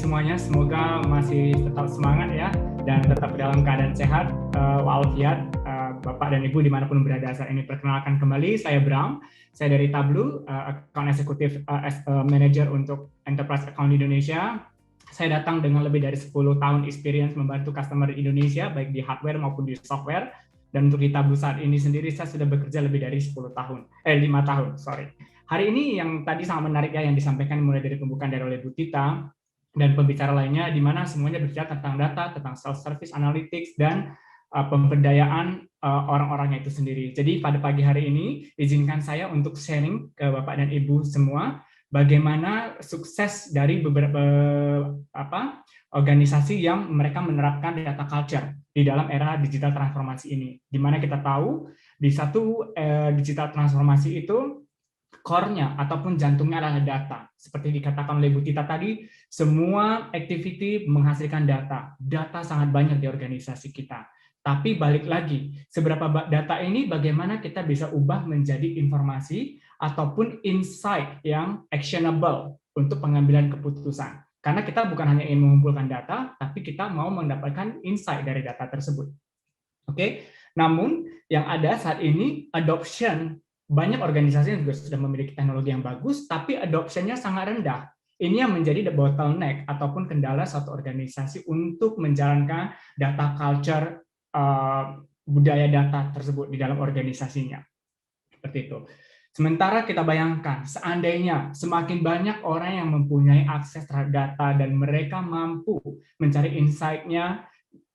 semuanya, semoga masih tetap semangat ya dan tetap dalam keadaan sehat walafiat, Bapak dan Ibu dimanapun berada saat ini. Perkenalkan kembali, saya Bram, saya dari Tableau, Account Executive Manager untuk Enterprise Account di Indonesia. Saya datang dengan lebih dari 10 tahun experience membantu customer di Indonesia, baik di hardware maupun di software. Dan untuk di Tableau saat ini sendiri, saya sudah bekerja lebih dari 5 tahun, sorry. Hari ini yang tadi sangat menarik ya, yang disampaikan mulai dari pembukaan dari oleh Bu Tita, dan pembicara lainnya, di mana semuanya berbicara tentang data, tentang self-service analytics, dan pemberdayaan orang-orangnya itu sendiri. Jadi pada pagi hari ini, izinkan saya untuk sharing ke Bapak dan Ibu semua, bagaimana sukses dari beberapa organisasi yang mereka menerapkan data culture di dalam era digital transformasi ini. Di mana kita tahu, di satu digital transformasi itu, core-nya ataupun jantungnya adalah data. Seperti dikatakan oleh Bu Tita tadi, semua activity menghasilkan data. Data sangat banyak di organisasi kita. Tapi balik lagi, seberapa data ini bagaimana kita bisa ubah menjadi informasi ataupun insight yang actionable untuk pengambilan keputusan. Karena kita bukan hanya ingin mengumpulkan data, tapi kita mau mendapatkan insight dari data tersebut. Oke, namun yang ada saat ini adoption, banyak organisasi yang juga sudah memiliki teknologi yang bagus, tapi adoption-nya sangat rendah. Ini yang menjadi the bottleneck ataupun kendala satu organisasi untuk menjalankan data culture, budaya data tersebut di dalam organisasinya. Seperti itu. Sementara kita bayangkan, seandainya semakin banyak orang yang mempunyai akses terhadap data dan mereka mampu mencari insight-nya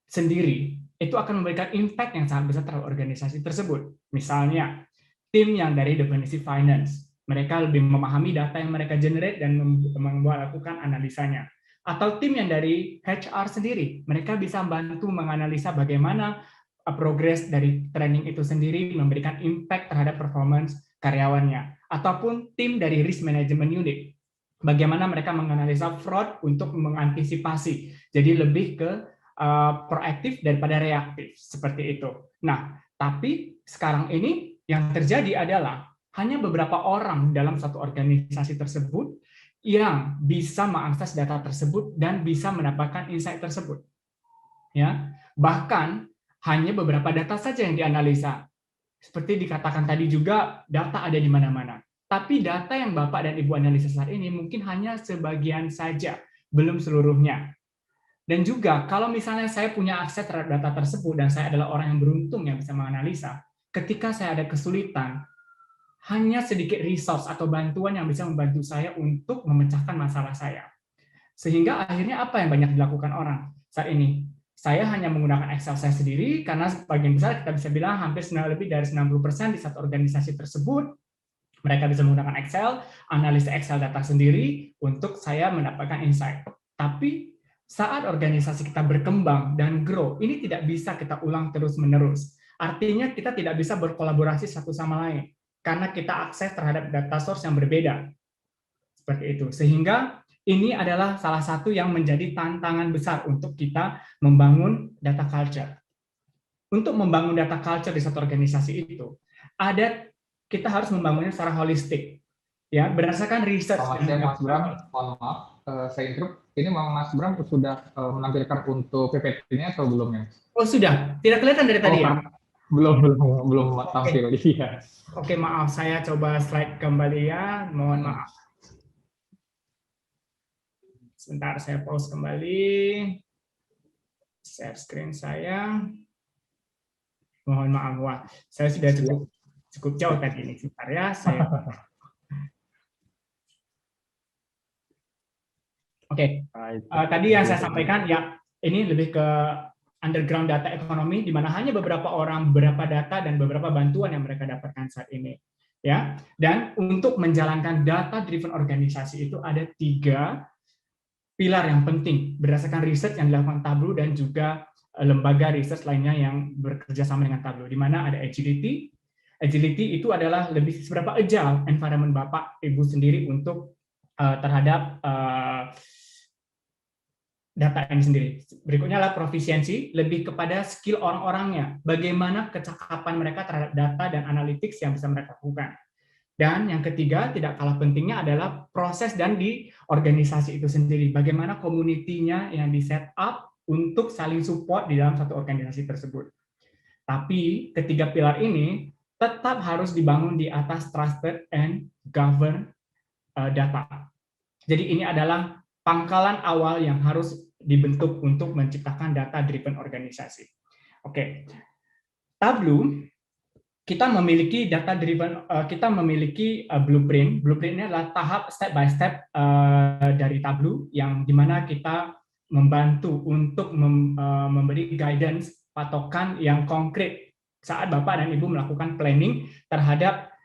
sendiri, itu akan memberikan impact yang sangat besar terhadap organisasi tersebut. Misalnya, tim yang dari definisi finance, mereka lebih memahami data yang mereka generate dan melakukan analisanya. Atau tim yang dari HR sendiri, mereka bisa membantu menganalisa bagaimana progres dari training itu sendiri memberikan impact terhadap performance karyawannya. Ataupun tim dari risk management unit, bagaimana mereka menganalisa fraud untuk mengantisipasi. Jadi lebih ke proaktif daripada reaktif, seperti itu. Nah, tapi sekarang ini yang terjadi adalah hanya beberapa orang dalam satu organisasi tersebut yang bisa mengakses data tersebut dan bisa mendapatkan insight tersebut. Ya, bahkan hanya beberapa data saja yang dianalisa. Seperti dikatakan tadi juga, data ada di mana-mana. Tapi data yang Bapak dan Ibu analisa saat ini mungkin hanya sebagian saja, belum seluruhnya. Dan juga kalau misalnya saya punya akses terhadap data tersebut dan saya adalah orang yang beruntung yang bisa menganalisa, ketika saya ada kesulitan, hanya sedikit resource atau bantuan yang bisa membantu saya untuk memecahkan masalah saya. Sehingga akhirnya apa yang banyak dilakukan orang saat ini? Saya hanya menggunakan Excel saya sendiri karena sebagian besar kita bisa bilang hampir lebih dari 90% di satu organisasi tersebut mereka bisa menggunakan Excel, analisa Excel data sendiri untuk saya mendapatkan insight. Tapi saat organisasi kita berkembang dan grow, ini tidak bisa kita ulang terus-menerus. Artinya kita tidak bisa berkolaborasi satu sama lain, karena kita akses terhadap data source yang berbeda. Seperti itu. Sehingga ini adalah salah satu yang menjadi tantangan besar untuk kita membangun data culture. Untuk membangun data culture di satu organisasi itu, kita harus membangunnya secara holistik. Ya, berdasarkan research. Mas Bram, mohon maaf, saya interrupt. Ini Mas Bram sudah menampilkan untuk PPT-nya atau belum ya? Oh sudah, tidak kelihatan dari tadi ya? Belum tampil. Iya. Oke, maaf, saya coba slide kembali ya. Mohon maaf. Sebentar, saya pause kembali. Share screen saya. Mohon maaf, wah, saya sudah cukup jauh tadi ini. Sebentar ya, saya. Oke, tadi yang saya sampaikan ya, ini lebih ke underground data ekonomi, di mana hanya beberapa orang, beberapa data dan beberapa bantuan yang mereka dapatkan saat ini. Ya, dan untuk menjalankan data-driven organisasi itu ada 3 pilar yang penting berdasarkan riset yang dilakukan Tableau dan juga lembaga riset lainnya yang bekerja sama dengan Tableau, di mana ada agility. Agility itu adalah lebih seberapa agile environment Bapak Ibu sendiri untuk terhadap data ini sendiri. Berikutnya adalah profisiensi, lebih kepada skill orang-orangnya, bagaimana kecakapan mereka terhadap data dan analytics yang bisa mereka lakukan. Dan yang ketiga, tidak kalah pentingnya adalah proses dan di organisasi itu sendiri. Bagaimana community-nya yang di set up untuk saling support di dalam satu organisasi tersebut. Tapi ketiga pilar ini tetap harus dibangun di atas trusted and governed data. Jadi ini adalah pangkalan awal yang harus dibentuk untuk menciptakan data-driven organisasi. Oke, Tableau kita memiliki data driven, kita memiliki blueprint. Blueprint ini adalah tahap step by step dari Tableau yang dimana kita membantu untuk memberi guidance patokan yang konkret saat Bapak dan Ibu melakukan planning terhadap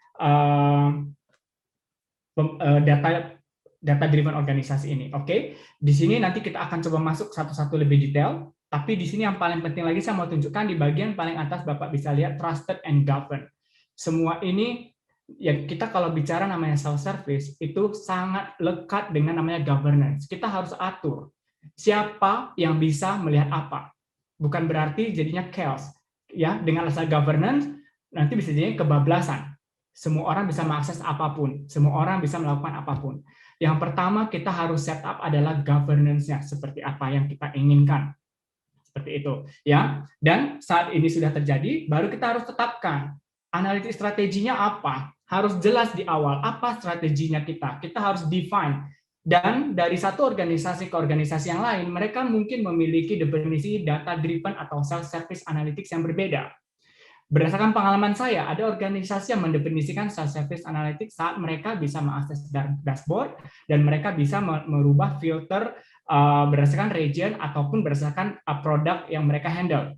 data driven organisasi ini. Oke, di sini nanti kita akan coba masuk satu-satu lebih detail. Tapi di sini yang paling penting lagi saya mau tunjukkan di bagian paling atas Bapak bisa lihat trusted and governed. Semua ini ya kita kalau bicara namanya self-service itu sangat lekat dengan namanya governance. Kita harus atur siapa yang bisa melihat apa. Bukan berarti jadinya chaos. Ya, dengan asal governance nanti bisa jadi kebablasan. Semua orang bisa mengakses apapun, semua orang bisa melakukan apapun. Yang pertama kita harus set up adalah governance-nya seperti apa yang kita inginkan. Seperti itu, ya. Dan saat ini sudah terjadi, baru kita harus tetapkan analitik strateginya apa. Harus jelas di awal apa strateginya kita. Kita harus define. Dan dari satu organisasi ke organisasi yang lain, mereka mungkin memiliki definisi data driven atau self-service analytics yang berbeda. Berdasarkan pengalaman saya, ada organisasi yang mendefinisikan self-service analytics saat mereka bisa mengakses dashboard dan mereka bisa merubah filter berdasarkan region ataupun berdasarkan produk yang mereka handle.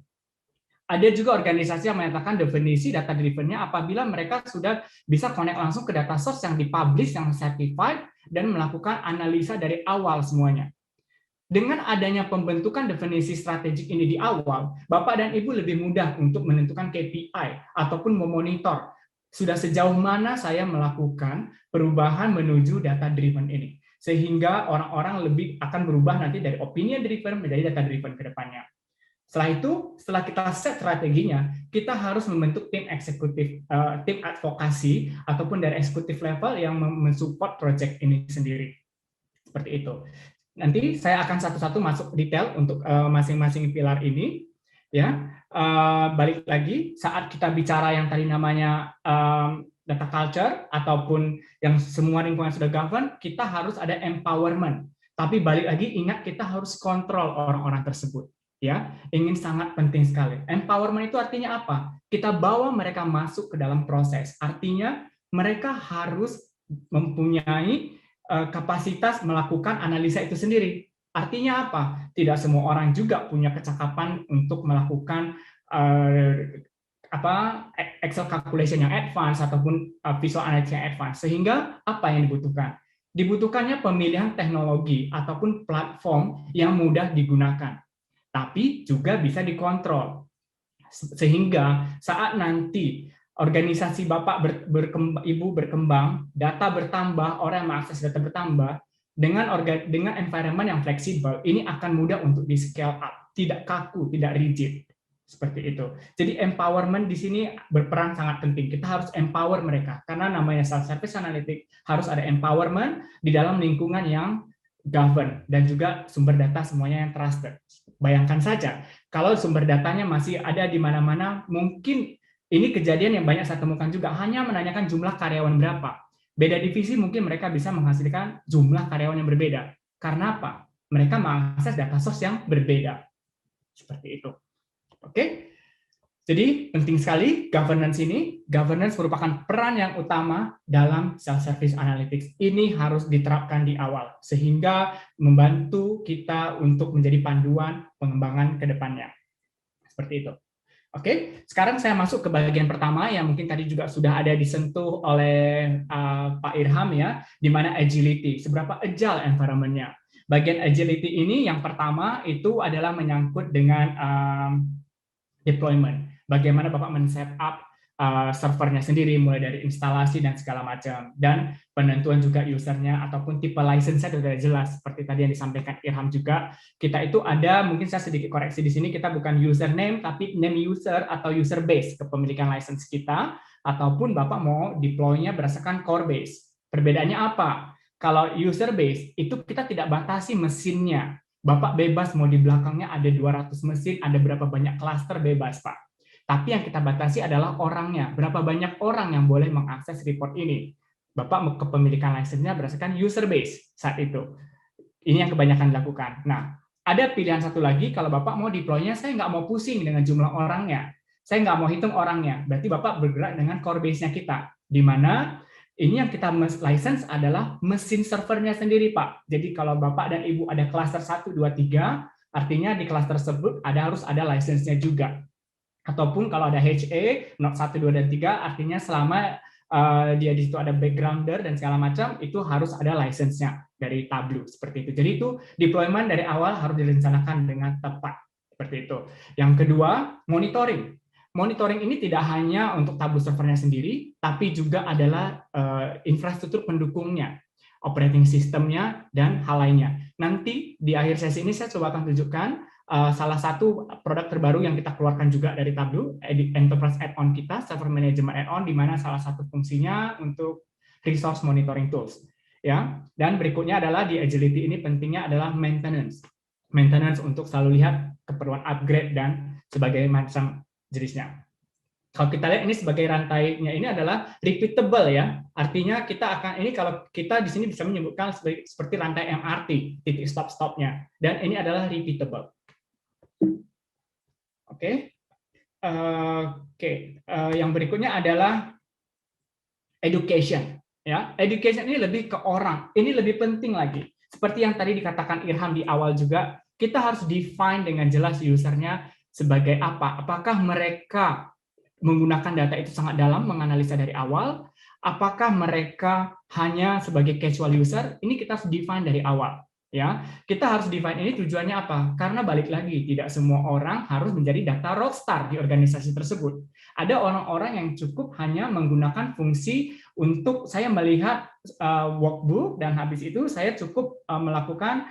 Ada juga organisasi yang menyatakan definisi data driven-nya apabila mereka sudah bisa connect langsung ke data source yang dipublish, yang certified, dan melakukan analisa dari awal semuanya. Dengan adanya pembentukan definisi strategik ini di awal, Bapak dan Ibu lebih mudah untuk menentukan KPI ataupun memonitor sudah sejauh mana saya melakukan perubahan menuju data driven ini. Sehingga orang-orang lebih akan berubah nanti dari opinion driven menjadi data driven ke depannya. Setelah itu, setelah kita set strateginya, kita harus membentuk tim eksekutif, tim advokasi ataupun dari eksekutif level yang mensupport project ini sendiri. Seperti itu. Nanti saya akan satu-satu masuk detail untuk masing-masing pilar ini. Ya, balik lagi saat kita bicara yang tadi namanya data culture ataupun yang semua lingkungan sudah govern, kita harus ada empowerment. Tapi balik lagi ingat kita harus kontrol orang-orang tersebut. Ya, ingin sangat penting sekali. Empowerment itu artinya apa? Kita bawa mereka masuk ke dalam proses. Artinya mereka harus mempunyai kapasitas melakukan analisa itu sendiri. Artinya apa? Tidak semua orang juga punya kecakapan untuk melakukan Excel calculation yang advance ataupun visual analytics yang advance. Sehingga apa yang dibutuhkan? Dibutuhkannya pemilihan teknologi ataupun platform yang mudah digunakan, tapi juga bisa dikontrol. Sehingga saat nanti organisasi Bapak Ibu berkembang, data bertambah, orang yang mengakses data bertambah, dengan environment yang fleksibel, ini akan mudah untuk di scale up, tidak kaku, tidak rigid. Seperti itu. Jadi empowerment di sini berperan sangat penting. Kita harus empower mereka, karena namanya self-service analytics, harus ada empowerment di dalam lingkungan yang govern, dan juga sumber data semuanya yang trusted. Bayangkan saja, kalau sumber datanya masih ada di mana-mana, mungkin ini kejadian yang banyak saya temukan juga, hanya menanyakan jumlah karyawan berapa. Beda divisi mungkin mereka bisa menghasilkan jumlah karyawan yang berbeda. Karena apa? Mereka mengakses data source yang berbeda. Seperti itu. Oke? Jadi penting sekali governance ini. Governance merupakan peran yang utama dalam self-service analytics. Ini harus diterapkan di awal, sehingga membantu kita untuk menjadi panduan pengembangan ke depannya. Seperti itu. Oke, sekarang saya masuk ke bagian pertama yang mungkin tadi juga sudah ada disentuh oleh Pak Irham ya, di mana agility, seberapa agile environment-nya. Bagian agility ini yang pertama itu adalah menyangkut dengan deployment. Bagaimana Bapak men-set up servernya sendiri, mulai dari instalasi dan segala macam, dan penentuan juga usernya ataupun tipe license-nya sudah jelas seperti tadi yang disampaikan Irham juga. Kita itu ada, mungkin saya sedikit koreksi di sini, kita bukan username tapi name user atau user base kepemilikan license kita. ataupun Bapak mau deploy-nya berdasarkan core base. Perbedaannya apa? Kalau user base, itu kita tidak batasi mesinnya. Bapak bebas mau di belakangnya ada 200 mesin, ada berapa banyak klaster bebas, Pak. Tapi yang kita batasi adalah orangnya. Berapa banyak orang yang boleh mengakses report ini. Bapak kepemilikan license-nya berdasarkan user base saat itu. Ini yang kebanyakan dilakukan. Nah, ada pilihan satu lagi, kalau Bapak mau deploy-nya, saya nggak mau pusing dengan jumlah orangnya. Saya nggak mau hitung orangnya. Berarti Bapak bergerak dengan core base-nya kita. Di mana ini yang kita license adalah mesin servernya sendiri, Pak. Jadi kalau Bapak dan Ibu ada cluster 1, 2, 3, artinya di cluster tersebut harus ada license-nya juga. Ataupun kalau ada HA, node 1, 2, dan 3, artinya selama dia di situ ada backgrounder dan segala macam, itu harus ada license-nya dari Tableau, seperti itu. Jadi itu deployment dari awal harus direncanakan dengan tepat, seperti itu. Yang kedua, monitoring. Monitoring ini tidak hanya untuk Tableau servernya sendiri, tapi juga adalah infrastruktur pendukungnya, operating systemnya, dan hal lainnya. Nanti di akhir sesi ini saya coba akan tunjukkan salah satu produk terbaru yang kita keluarkan juga dari Tableau, Enterprise Add-on kita, Server Management Add-on, di mana salah satu fungsinya untuk resource monitoring tools. Ya, dan berikutnya adalah di agility ini pentingnya adalah maintenance. Maintenance untuk selalu lihat keperluan upgrade dan sebagai macam jenisnya. Kalau kita lihat ini sebagai rantainya ini adalah repeatable ya. Artinya kita akan ini kalau kita di sini bisa menyebutkan seperti rantai MRT, titik stop-stopnya. Dan ini adalah repeatable. Oke. Yang berikutnya adalah education. Ya, education ini lebih ke orang. Ini lebih penting lagi. Seperti yang tadi dikatakan Irham di awal juga, kita harus define dengan jelas usernya sebagai apa. Apakah mereka menggunakan data itu sangat dalam, menganalisa dari awal, apakah mereka hanya sebagai casual user? Ini kita harus define dari awal. Ya, kita harus define ini tujuannya apa? Karena balik lagi, tidak semua orang harus menjadi data rockstar di organisasi tersebut. Ada orang-orang yang cukup hanya menggunakan fungsi untuk saya melihat workbook dan habis itu saya cukup melakukan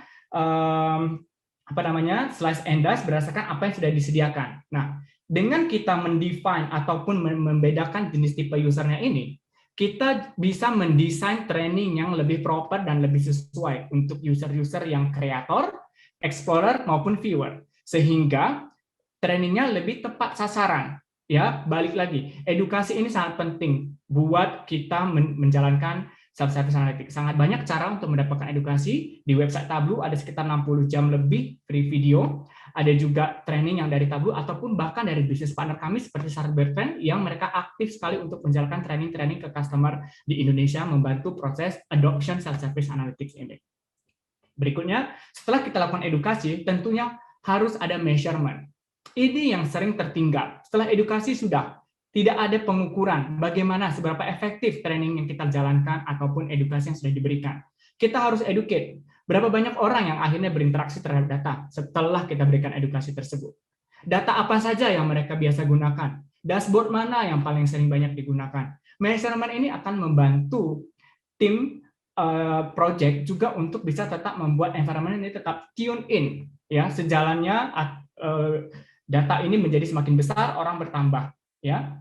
slice and dice berdasarkan apa yang sudah disediakan. Nah, dengan kita mendefine ataupun membedakan jenis tipe usernya ini, kita bisa mendesain training yang lebih proper dan lebih sesuai untuk user-user yang kreator, explorer maupun viewer, sehingga trainingnya lebih tepat sasaran. Ya, balik lagi, edukasi ini sangat penting buat kita menjalankan self-service analytics. Sangat banyak cara untuk mendapatkan edukasi. Di website Tableau ada sekitar 60 jam lebih free video. Ada juga training yang dari Tableau ataupun bahkan dari bisnis partner kami seperti Sarbertrend yang mereka aktif sekali untuk menjalankan training-training ke customer di Indonesia membantu proses adoption self-service analytics ini. Berikutnya, setelah kita lakukan edukasi, tentunya harus ada measurement. Ini yang sering tertinggal. Setelah edukasi sudah tidak ada pengukuran bagaimana seberapa efektif training yang kita jalankan ataupun edukasi yang sudah diberikan. Kita harus educate. Berapa banyak orang yang akhirnya berinteraksi terhadap data setelah kita berikan edukasi tersebut. Data apa saja yang mereka biasa gunakan? Dashboard mana yang paling sering banyak digunakan? Measurement ini akan membantu tim project juga untuk bisa tetap membuat environment ini tetap tune in. Ya, sejalannya data ini menjadi semakin besar, orang bertambah. Ya.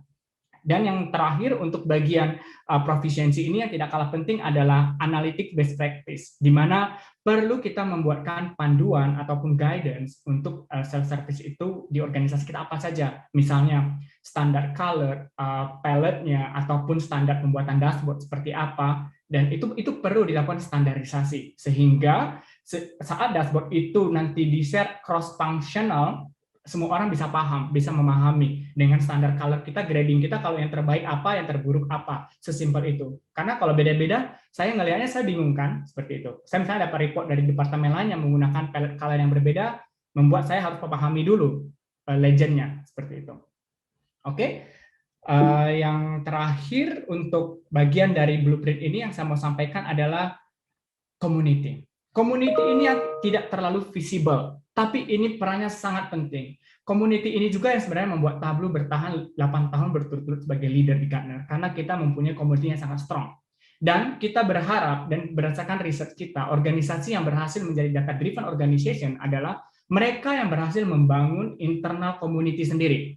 Dan yang terakhir untuk bagian proficiency ini yang tidak kalah penting adalah analytic best practice, di mana perlu kita membuatkan panduan ataupun guidance untuk self-service itu di organisasi kita apa saja. Misalnya standar color, palette-nya, ataupun standar pembuatan dashboard seperti apa, dan itu perlu dilakukan standarisasi, sehingga saat dashboard itu nanti di-share cross-functional, semua orang bisa paham, bisa memahami dengan standar color kita, grading kita, kalau yang terbaik apa, yang terburuk apa, sesimpel itu. Karena kalau beda-beda, saya ngelihatnya saya bingung kan, seperti itu. Saya misalnya dapat report dari departemen lain yang menggunakan palette color yang berbeda, membuat saya harus memahami dulu legend-nya, seperti itu. Oke, yang terakhir untuk bagian dari blueprint ini yang saya mau sampaikan adalah community. Community ini yang tidak terlalu visible, tapi ini perannya sangat penting. Community ini juga yang sebenarnya membuat Tableau bertahan 8 tahun berturut-turut sebagai leader di Gartner, karena kita mempunyai community yang sangat strong. Dan kita berharap, dan berdasarkan riset kita, organisasi yang berhasil menjadi data-driven organization adalah mereka yang berhasil membangun internal community sendiri.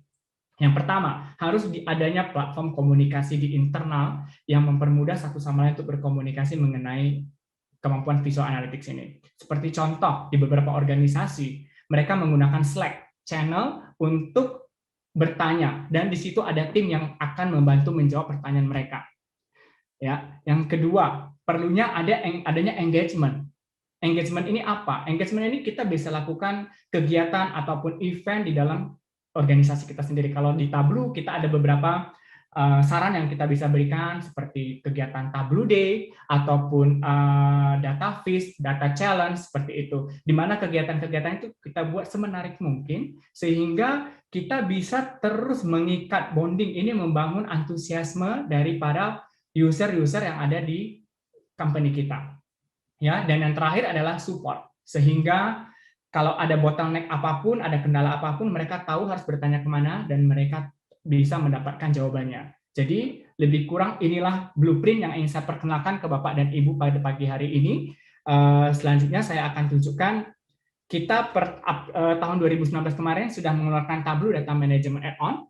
Yang pertama, harus adanya platform komunikasi di internal yang mempermudah satu sama lain untuk berkomunikasi mengenai kemampuan visual analytics ini. Seperti contoh, di beberapa organisasi, mereka menggunakan Slack channel untuk bertanya, dan di situ ada tim yang akan membantu menjawab pertanyaan mereka. Ya, yang kedua, perlunya adanya engagement. Engagement ini apa? Engagement ini kita bisa lakukan kegiatan ataupun event di dalam organisasi kita sendiri. Kalau di Tableau kita ada beberapa saran yang kita bisa berikan seperti kegiatan Tableau Day ataupun data feast, data challenge seperti itu. Di mana kegiatan-kegiatan itu kita buat semenarik mungkin sehingga kita bisa terus mengikat bonding ini, membangun antusiasme daripada user-user yang ada di company kita. Ya, dan yang terakhir adalah support. Sehingga kalau ada bottleneck apapun, ada kendala apapun, mereka tahu harus bertanya kemana dan mereka bisa mendapatkan jawabannya. Jadi lebih kurang inilah blueprint yang ingin saya perkenalkan ke Bapak dan Ibu pada pagi hari ini. Selanjutnya saya akan tunjukkan kita tahun 2019 kemarin sudah mengeluarkan Tableau Data Management Add-on.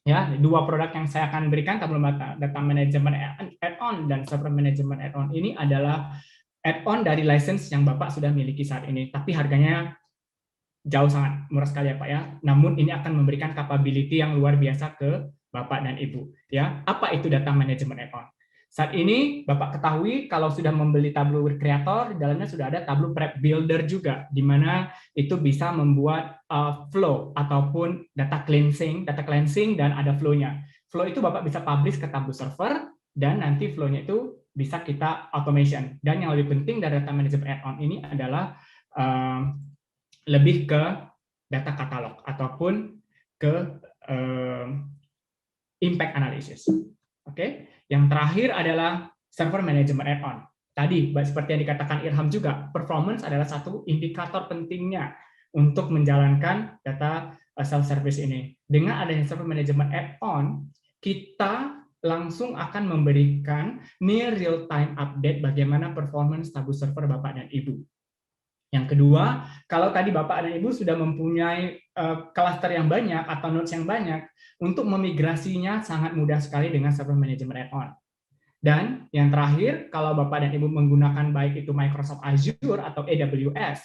Ya, dua produk yang saya akan berikan, Tableau Data Management Add-on dan Server Management Add-on ini adalah add-on dari license yang Bapak sudah miliki saat ini, tapi harganya jauh sangat murah sekali ya Pak ya. Namun ini akan memberikan capability yang luar biasa ke Bapak dan Ibu. Ya, apa itu data management add-on? Saat ini Bapak ketahui kalau sudah membeli Tableau Creator, di dalamnya sudah ada Tableau Prep Builder juga, di mana itu bisa membuat flow ataupun data cleansing dan ada flow-nya. Flow itu Bapak bisa publish ke Tableau Server dan nanti flow-nya itu bisa kita automation. Dan yang lebih penting dari data management add-on ini adalah lebih ke data katalog ataupun ke impact analysis. Oke. Yang terakhir adalah server management add-on. Tadi seperti yang dikatakan Irham juga, performance adalah satu indikator pentingnya untuk menjalankan data self-service ini. Dengan adanya server management add-on, kita langsung akan memberikan near real-time update bagaimana performance Tableau Server Bapak dan Ibu. Yang kedua, kalau tadi Bapak dan Ibu sudah mempunyai cluster yang banyak atau nodes yang banyak, untuk memigrasinya sangat mudah sekali dengan Server Management Add-on. Dan yang terakhir, kalau Bapak dan Ibu menggunakan baik itu Microsoft Azure atau AWS,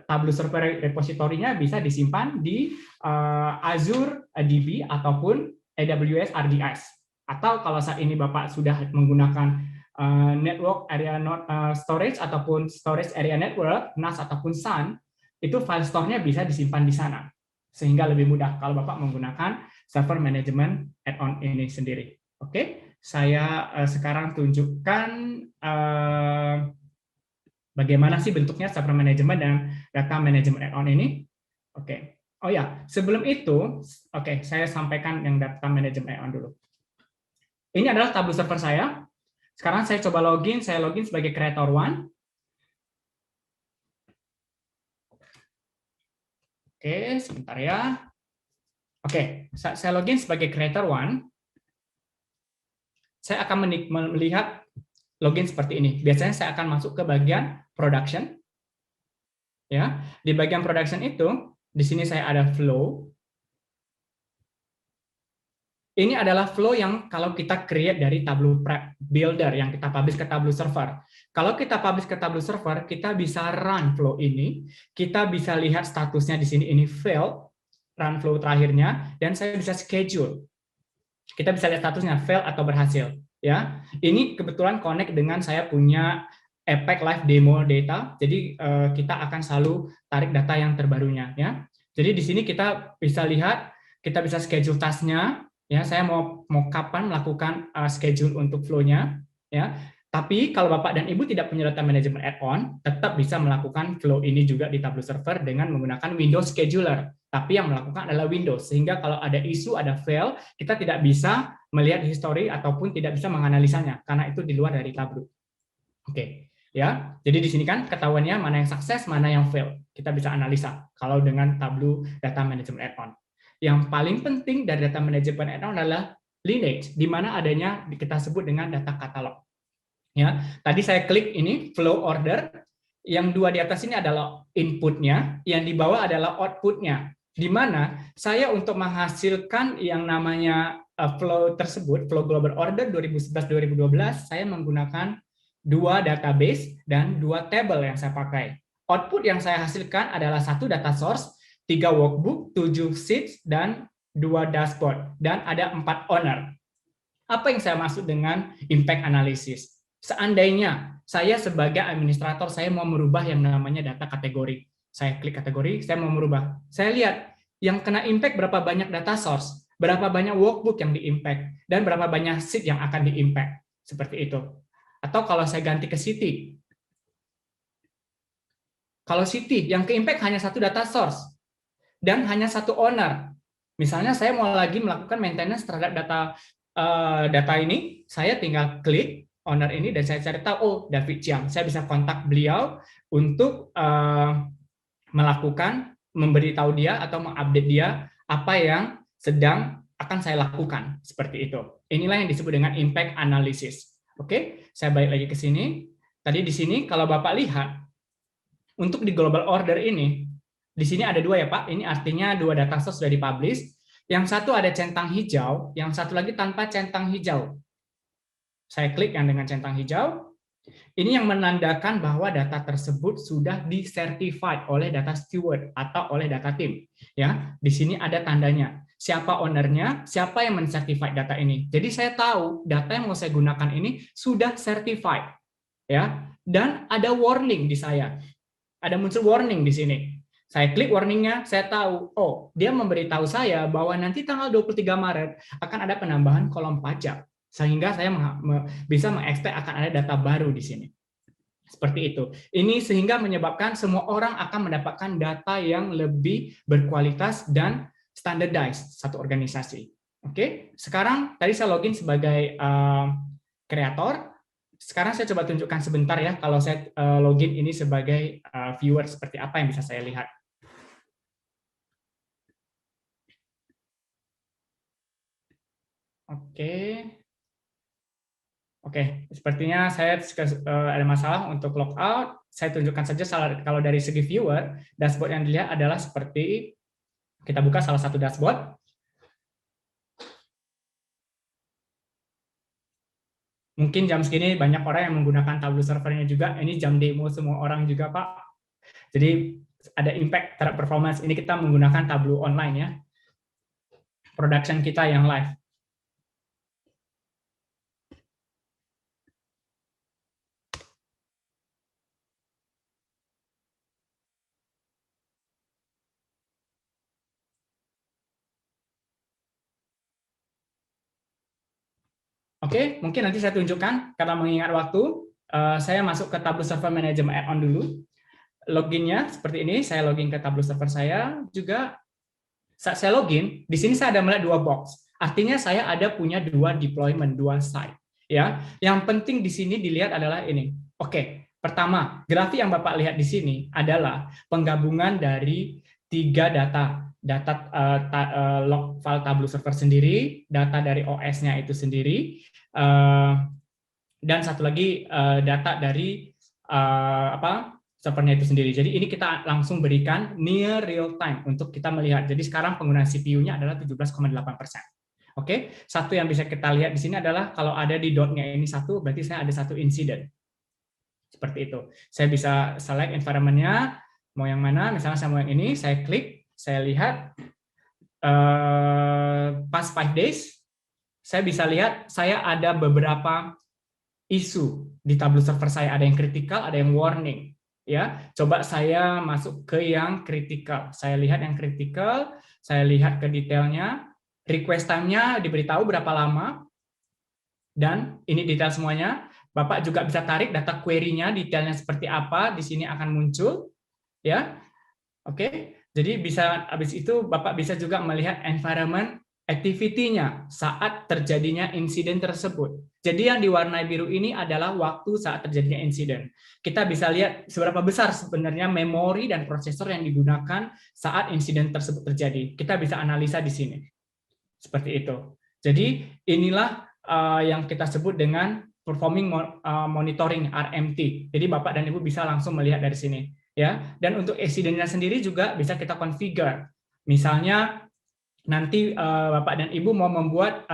Tableau Server repositorinya bisa disimpan di Azure DB ataupun AWS RDS. Atau kalau saat ini Bapak sudah menggunakan network area storage ataupun storage area network, NAS ataupun SAN, itu file store-nya bisa disimpan di sana. Sehingga lebih mudah kalau Bapak menggunakan server management add-on ini sendiri. Oke, saya sekarang tunjukkan bagaimana sih bentuknya server management dan data management add-on ini. Oke. Oh ya, sebelum itu, oke, saya sampaikan yang data management add-on dulu. Ini adalah Tableau server saya. Sekarang saya coba login, saya login sebagai Creator One. Oke, sebentar ya. Oke, saya login sebagai Creator One. Saya akan melihat login seperti ini. Biasanya saya akan masuk ke bagian Production. Ya, di bagian Production itu, di sini saya ada Flow. Ini adalah flow yang kalau kita create dari Tableau Prep Builder yang kita publish ke Tableau Server. Kalau kita publish ke Tableau Server, kita bisa run flow ini. Kita bisa lihat statusnya di sini, ini failed, run flow terakhirnya, dan saya bisa schedule. Kita bisa lihat statusnya fail atau berhasil. Ya, ini kebetulan connect dengan saya punya Epic Live Demo Data. Jadi kita akan selalu tarik data yang terbarunya. Ya, jadi di sini kita bisa lihat, kita bisa schedule task-nya. Ya, saya mau kapan melakukan schedule untuk flow-nya, ya. Tapi kalau Bapak dan Ibu tidak punya data management add-on, tetap bisa melakukan flow ini juga di Tableau Server dengan menggunakan Windows Scheduler. Tapi yang melakukan adalah Windows, sehingga kalau ada isu, ada fail, kita tidak bisa melihat history ataupun tidak bisa menganalisanya karena itu di luar dari Tableau. Oke, ya. Jadi di sini kan ketahuannya mana yang sukses, mana yang fail. Kita bisa analisa kalau dengan Tableau Data Management Add-on. Yang paling penting dari data management add-on adalah lineage, di mana adanya kita sebut dengan data katalog. Ya, tadi saya klik ini flow order, yang dua di atas ini adalah inputnya, yang di bawah adalah outputnya. di mana saya untuk menghasilkan yang namanya flow tersebut, flow global order 2011-2012, saya menggunakan 2 database dan 2 table yang saya pakai. Output yang saya hasilkan adalah 1 data source, 3 workbook, 7 sheets, dan 2 dashboard, dan ada 4 owner. Apa yang saya maksud dengan impact analysis? Seandainya saya sebagai administrator, saya mau merubah yang namanya data kategori. Saya klik kategori, saya mau merubah. Saya lihat yang kena impact berapa banyak data source, berapa banyak workbook yang di-impact, dan berapa banyak sheet yang akan di-impact. Seperti itu. Atau kalau saya ganti ke city. Kalau city, yang ke-impact hanya 1 data source, dan hanya 1 owner. Misalnya saya mau lagi melakukan maintenance terhadap data ini, saya tinggal klik owner ini dan saya cari tahu, oh David Chiang, saya bisa kontak beliau untuk melakukan, memberitahu dia atau mengupdate dia apa yang sedang akan saya lakukan, seperti itu. Inilah yang disebut dengan impact analysis. Oke, saya balik lagi ke sini. Tadi di sini kalau Bapak lihat, untuk di global order ini, di sini ada 2 ya Pak, ini artinya 2 data source sudah dipublish. Yang satu ada centang hijau, yang satu lagi tanpa centang hijau. Saya klik yang dengan centang hijau. Ini yang menandakan bahwa data tersebut sudah di-certified oleh data steward atau oleh data team. Ya, di sini ada tandanya. Siapa ownernya, siapa yang men-certified data ini. Jadi saya tahu data yang mau saya gunakan ini sudah certified. Ya, dan ada warning di saya. Ada muncul warning di sini. Saya klik warningnya, saya tahu, oh dia memberitahu saya bahwa nanti tanggal 23 Maret akan ada penambahan kolom pajak, sehingga saya bisa mengekspek akan ada data baru di sini. Seperti itu. Ini sehingga menyebabkan semua orang akan mendapatkan data yang lebih berkualitas dan standardized satu organisasi. Oke, sekarang tadi saya login sebagai kreator. Sekarang saya coba tunjukkan sebentar ya, kalau saya login ini sebagai viewer, seperti apa yang bisa saya lihat. Oke, sepertinya saya ada masalah untuk logout. Saya tunjukkan saja kalau dari segi viewer, dashboard yang dilihat adalah seperti, kita buka salah satu dashboard. Mungkin jam segini banyak orang yang menggunakan Tableau servernya juga. Ini jam demo semua orang juga, Pak. Jadi ada impact terhadap performance. Ini kita menggunakan Tableau online ya. Production kita yang live. Oke, mungkin nanti saya tunjukkan karena mengingat waktu. Saya masuk ke Tableau Server Management Add-on dulu. Loginnya seperti ini. Saya login ke Tableau Server saya juga. Saat saya login, di sini saya ada melihat 2 box. Artinya saya ada punya 2 deployment, 2 site. Ya, yang penting di sini dilihat adalah ini. Oke, pertama, grafik yang Bapak lihat di sini adalah penggabungan dari 3 data log file Tableau Server sendiri, data dari OS-nya itu sendiri, dan satu lagi data dari servernya itu sendiri. Jadi ini kita langsung berikan near real time untuk kita melihat. Jadi sekarang penggunaan CPU-nya adalah 17,8%. Oke, satu yang bisa kita lihat di sini adalah kalau ada di dotnya ini 1, berarti saya ada 1 insiden. Seperti itu. Saya bisa select environment-nya, mau yang mana, misalnya saya mau yang ini, saya klik, saya lihat past 5 days, saya bisa lihat saya ada beberapa isu di Tableau server saya, ada yang kritikal, ada yang warning. Ya, coba saya masuk ke yang kritikal. Saya lihat yang kritikal, saya lihat ke detailnya, request time-nya diberitahu berapa lama, dan ini detail semuanya. Bapak juga bisa tarik data query-nya, detailnya seperti apa, di sini akan muncul. Ya, oke. Jadi bisa habis itu Bapak bisa juga melihat environment activity-nya saat terjadinya insiden tersebut. Jadi yang diwarnai biru ini adalah waktu saat terjadinya insiden. Kita bisa lihat seberapa besar sebenarnya memori dan prosesor yang digunakan saat insiden tersebut terjadi. Kita bisa analisa di sini. Seperti itu. Jadi inilah yang kita sebut dengan performing monitoring RMT. Jadi Bapak dan Ibu bisa langsung melihat dari sini. Ya, dan untuk insidennya sendiri juga bisa kita configure. Misalnya nanti Bapak dan Ibu mau membuat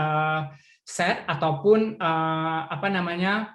set ataupun apa namanya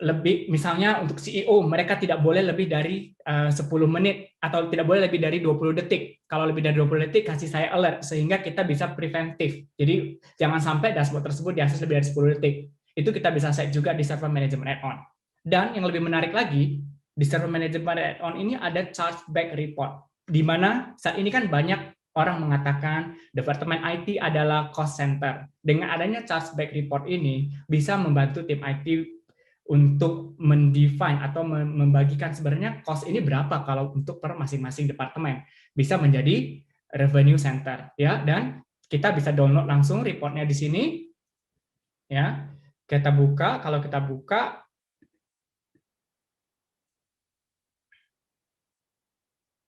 lebih, misalnya untuk CEO mereka tidak boleh lebih dari 10 menit atau tidak boleh lebih dari 20 detik. Kalau lebih dari 20 detik kasih saya alert sehingga kita bisa preventif. Jadi jangan sampai dashboard tersebut diakses lebih dari 10 detik. Itu kita bisa set juga di server management add-on. Dan yang lebih menarik lagi, di server management add-on ini ada chargeback report, di mana saat ini kan banyak orang mengatakan departemen IT adalah cost center. Dengan adanya chargeback report ini bisa membantu tim IT untuk mendefine atau membagikan sebenarnya cost ini berapa kalau untuk per masing-masing departemen. Bisa menjadi revenue center ya, dan kita bisa download langsung reportnya di sini ya. Kita buka, kalau kita buka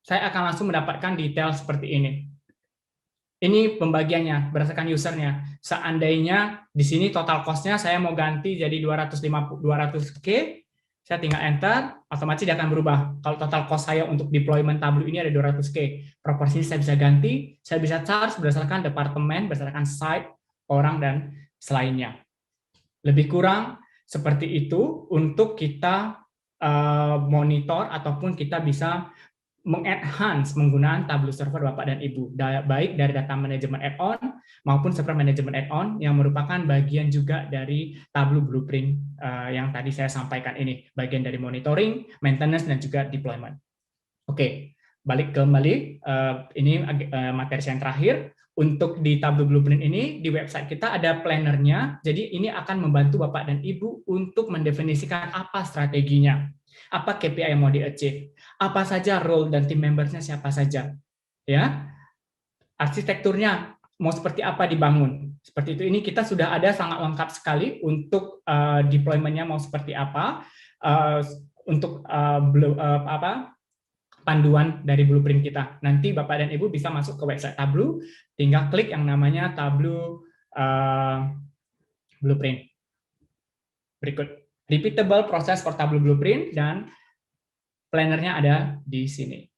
saya akan langsung mendapatkan detail seperti ini. Ini pembagiannya berdasarkan usernya. Seandainya di sini total cost-nya saya mau ganti jadi 200K, saya tinggal enter, otomatis dia akan berubah. Kalau total cost saya untuk deployment Tableau ini ada 200K, proporsinya saya bisa ganti, saya bisa charge berdasarkan departemen, berdasarkan site, orang, dan selainnya. Lebih kurang seperti itu untuk kita monitor ataupun kita bisa mengenhance penggunaan Tableau Server Bapak dan Ibu, baik dari data manajemen add-on maupun server manajemen add-on yang merupakan bagian juga dari Tableau Blueprint yang tadi saya sampaikan ini, bagian dari monitoring, maintenance, dan juga deployment. Oke, balik kembali, ini materi yang terakhir. Untuk di Tableau Blueprint ini, di website kita ada planner-nya, jadi ini akan membantu Bapak dan Ibu untuk mendefinisikan apa strateginya, apa KPI yang mau di-achieve, apa saja role dan team members-nya siapa saja, ya, arsitekturnya mau seperti apa dibangun, seperti itu. Ini kita sudah ada sangat lengkap sekali untuk deployment-nya mau seperti apa, untuk panduan dari blueprint kita. Nanti Bapak dan Ibu bisa masuk ke website Tableau, tinggal klik yang namanya Tableau Blueprint. Berikut, repeatable process for Tableau Blueprint, dan planner-nya ada di sini.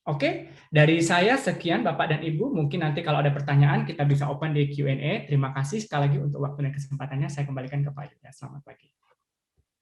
Oke, dari saya sekian Bapak dan Ibu. Mungkin nanti kalau ada pertanyaan kita bisa open di Q&A. Terima kasih sekali lagi untuk waktu dan kesempatannya. Saya kembalikan ke Pak Yuda. Selamat pagi.